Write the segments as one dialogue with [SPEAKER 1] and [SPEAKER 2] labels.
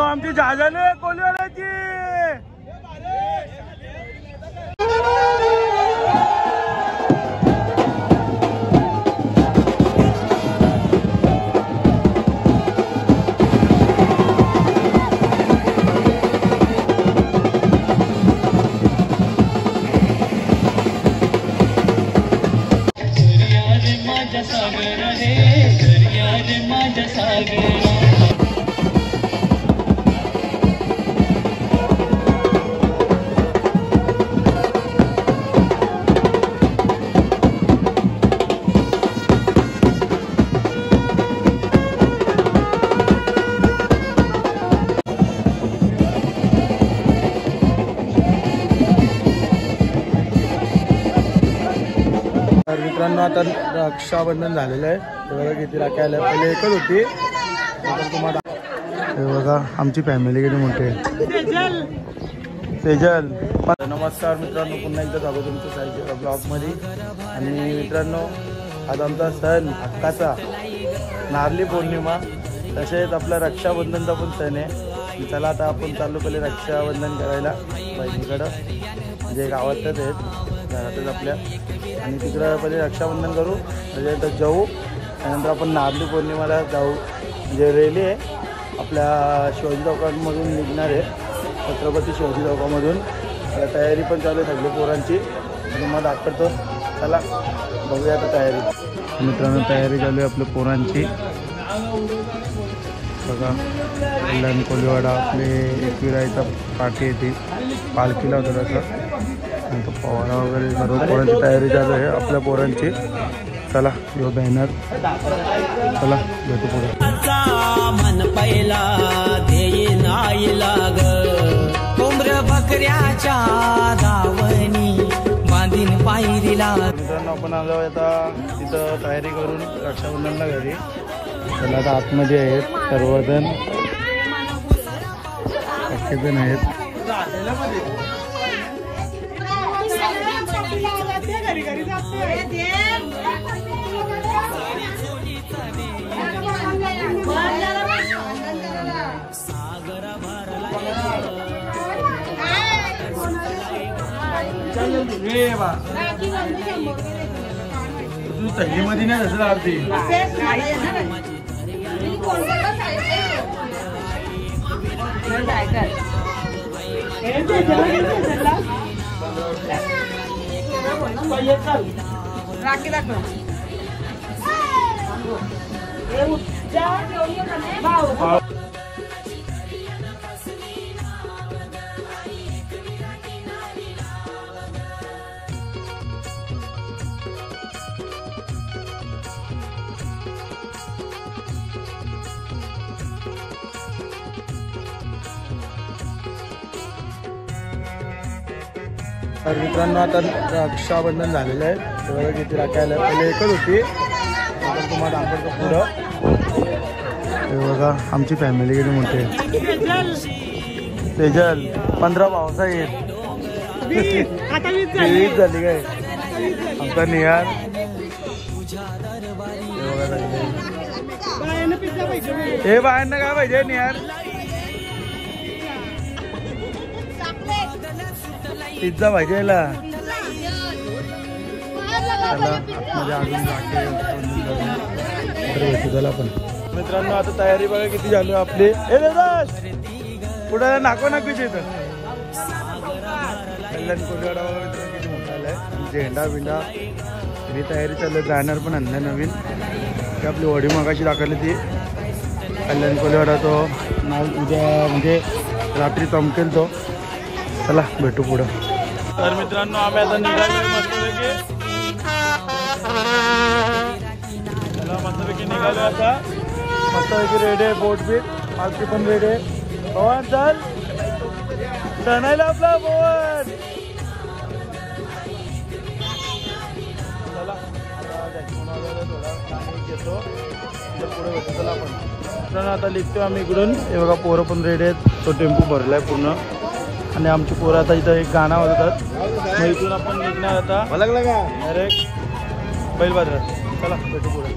[SPEAKER 1] आमची जहाजाने कोलीवाड्याची मित्रांनो आता रक्षाबंधन झालेलं आहे. बघा किती राख्या आल्या. पहिले एकच होती. तुम्हाला हे बघा आमची फॅमिली किती मोठी आहे. सेजल नमस्कार मित्रांनो, पुन्हा एकदा झालो तुमच्या साईच्या ब्लॉगमध्ये. आणि मित्रांनो आज आमचा सण हक्काचा नारळी पौर्णिमा, तसेच आपला रक्षाबंधनचा पण सण आहे. चला आता आपण चाललो पहिले रक्षाबंधन करायला बहिणीकडं, जे गावातच आहेत घरातच आपल्या. आणि तिकडं पहिले रक्षाबंधन करू, त्याच्यानंतर जाऊ. त्यानंतर आपण नारळी पौर्णिमाला जाऊ. जे रेली आहे आपल्या शिवाजी चौकामधून निघणार आहे, छत्रपती शिवाजी चौकामधून. तयारी पण चालू आहे सगळी पोरांची, आणि मग दाखवतो. चला बघूया आता तयारी. मित्रांनो तयारी चालू आहे आपल्या पोरांची. बघा कल्याण कोलीवाडा आपले एकविराईचा पाठी येते, पालखीला होतं त्याचं. नंतर पवारा वगैरे सर्व पोरांची तयारी चालू आहे आपल्या पोरांची. चला यो बॅनर, चला भेटू पुढे.
[SPEAKER 2] मन पहिला देई नाही लाग कोंबड्या बकऱ्याच्या दावणी बांधीन पायरीला. मित्रांनो
[SPEAKER 1] आपण आलो आता तिथं तयारी करून रक्षाबंधनला घरी. चला आता आतमध्ये आहेत सर्वजण, जण आहेत. तू थंडीमध्ये नाही तसं लागते.
[SPEAKER 3] राखी दाखव.
[SPEAKER 1] तर मित्रांनो आता रक्षाबंधन झालेलं आहे. बघा किती राख्या आल्या. पहिले एकच होती, तुम्हाला दाखवतो पुढं. हे बघा आमची फॅमिली किती मोठी आहे. सेजल 15 पावसा येत 20 झाली काय आमचा निहार. हे बायांना काय पाहिजे निहार? पिझ्झा पाहिजे. चला पण मित्रांनो आता तयारी बघा किती झाली आपली. पुढे नाको नाकूच येतं. कल्याण कोलीवाडा बघा मित्रांनो किती मोठा आलाय. झेंडा बिंडा ही तयारी चालू. बॅनर पण आणलाय नवीन. ती आपली वडी मगाशी दाखवली ती. कल्याण कोलीवाडा तो नाव उद्या म्हणजे रात्री चमकेल तो. चला भेटू पुढं. तर मित्रांनो आम्ही आता निघालो मस्तपैकी. चला मस्तपैकी निघालो आता. मस्तपैकी रेडी आहे. बोट बीट मालकी पण रेडी आहे. पवन चल सणायला आपला पवन. चला थोडा घेतो पुढे भेटू. चला आपण मित्रांनो आता लिखतो आम्ही इकडून. हे बघा पोरं पण रेडी आहेत. तो टेम्पो भरलाय पूर्ण. आणि आमची पोरं आता इथं एक गाणं वाजवतात. मग इथून आपण निघणार आता डायरेक्ट बैल बाजारात. चला भेटू पुढे.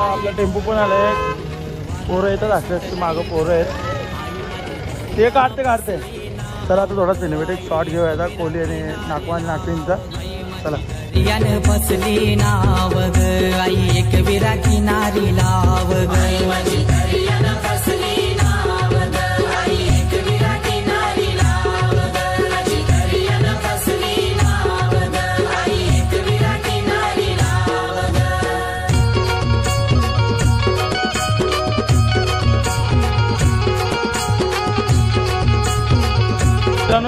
[SPEAKER 1] आपला टेम्पो पण आलाय, पोरं येतात असे मागं पोरं आहेत ते काढते. तर आता थोडा सिनेमॅटिक शॉट घेऊया कोहली आणि नागपूरचा. चला
[SPEAKER 2] यान बसली नाव ग आई एक विरा किनारी लाव ग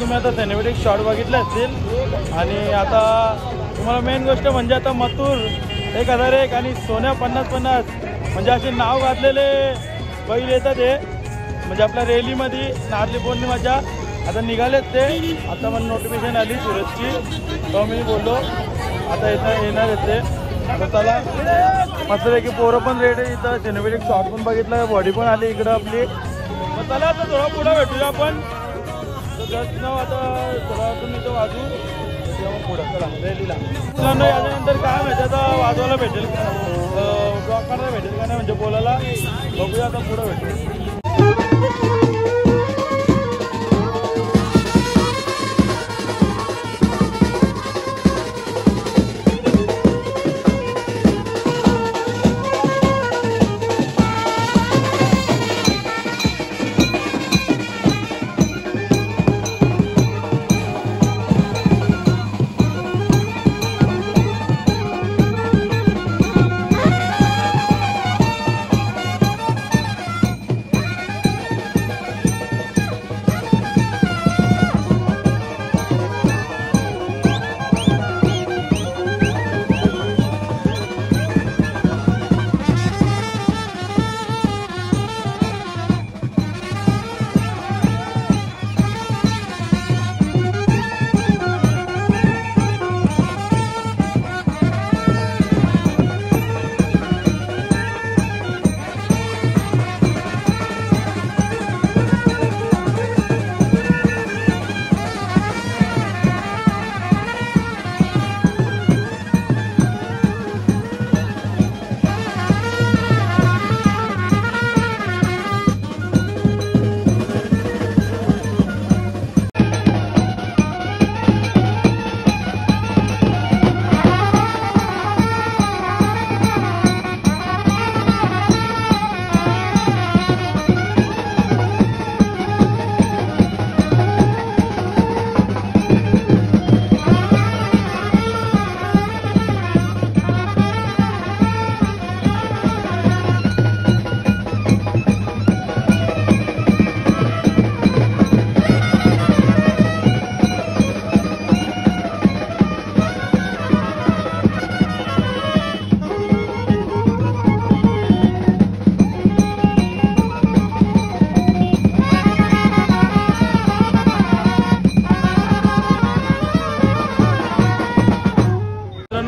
[SPEAKER 1] तुम्ही आता सिनेमॅटिक शॉट बघितले असतील. आणि आता तुम्हाला मेन गोष्ट म्हणजे आता मथुर 1001 आणि सोन्या 50-50 म्हणजे असे नाव घातलेले बैल येतात हे, म्हणजे आपल्या रॅलीमध्ये नारली पौर्णिमाच्या आता निघालेत ते. आता मला नोटिफिकेशन आली सुरतची, तेव्हा मी बोललो आता येणार येते. आता त्याला मस्त आहे की पोरं पण रेडी आहे इथं, सिनेमॅटिक शॉट पण बघितलं, बॉडी पण आली इकडं आपली. मग त्याला आता थोडा पुढं भेटूया आपण. जस्ट नाव आता थोडा तुम्ही तो वाजू तेव्हा पुढं चला रॅलीला. याच्यानंतर काय माहिती आता वाजवायला भेटेल का, ब्लॉक करायला भेटेल का नाही म्हणजे बोलायला बघूया आता पुढं भेटेल.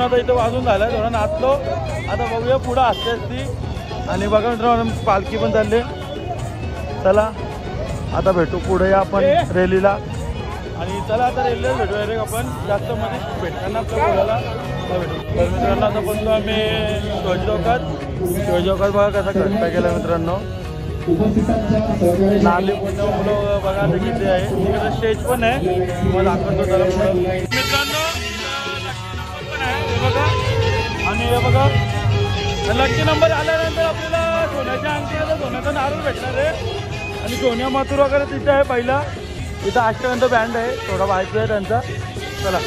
[SPEAKER 1] आता इथं वाजून झालं, थोडं नाचलो. आता बघूया पुढं असते असती. आणि बघा मित्रांनो पालखी पण चालली. चला आता भेटू पुढे आपण रॅलीला. आणि चला आता रॅलीला भेटूया रे आपण, जास्त मध्ये भेटताना आपल्या बोलायला भेटू. तर मित्रांनो आता बोलतो आम्ही शिवाजी चौकात बघा कसा खर्च केला मित्रांनो. नारली पौर्णिमा बघा आता किती आहे, तिकडे स्टेज पण आहे, मग दाखवतो त्याला मित्रांनो. बघा आणि हे बघा लकी नंबर आल्यानंतर आपल्याला सोन्याच्या अंगठीला सोन्याचा नारळ भेटणार आहे. आणि सोन्या माथुर वगैरे तिथे आहे पहिला. इथं अष्टगंध बँड आहे, थोडा व्हायचं आहे त्यांचा. चला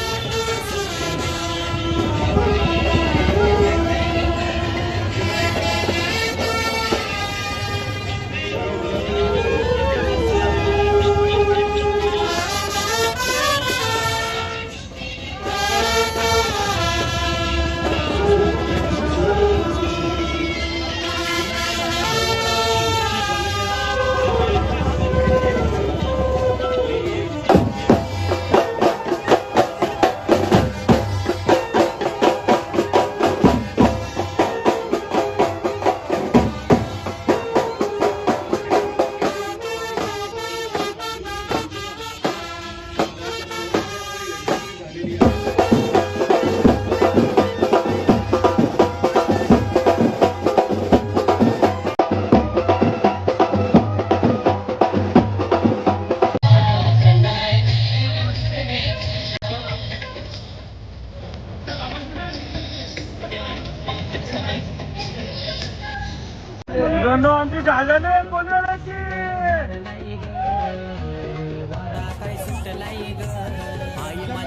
[SPEAKER 1] मित्रांनो आमची झाल्याने कोल्हाड्याची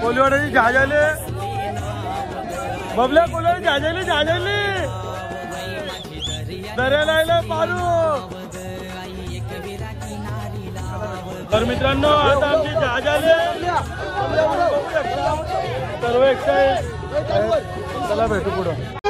[SPEAKER 1] कोल्हाड्याची झाले बबल्या कोल्हाडी झाले दर्याला पारू. तर मित्रांनो आता आमची झाले सर्व एक्साइट. चला भेटू पुढं.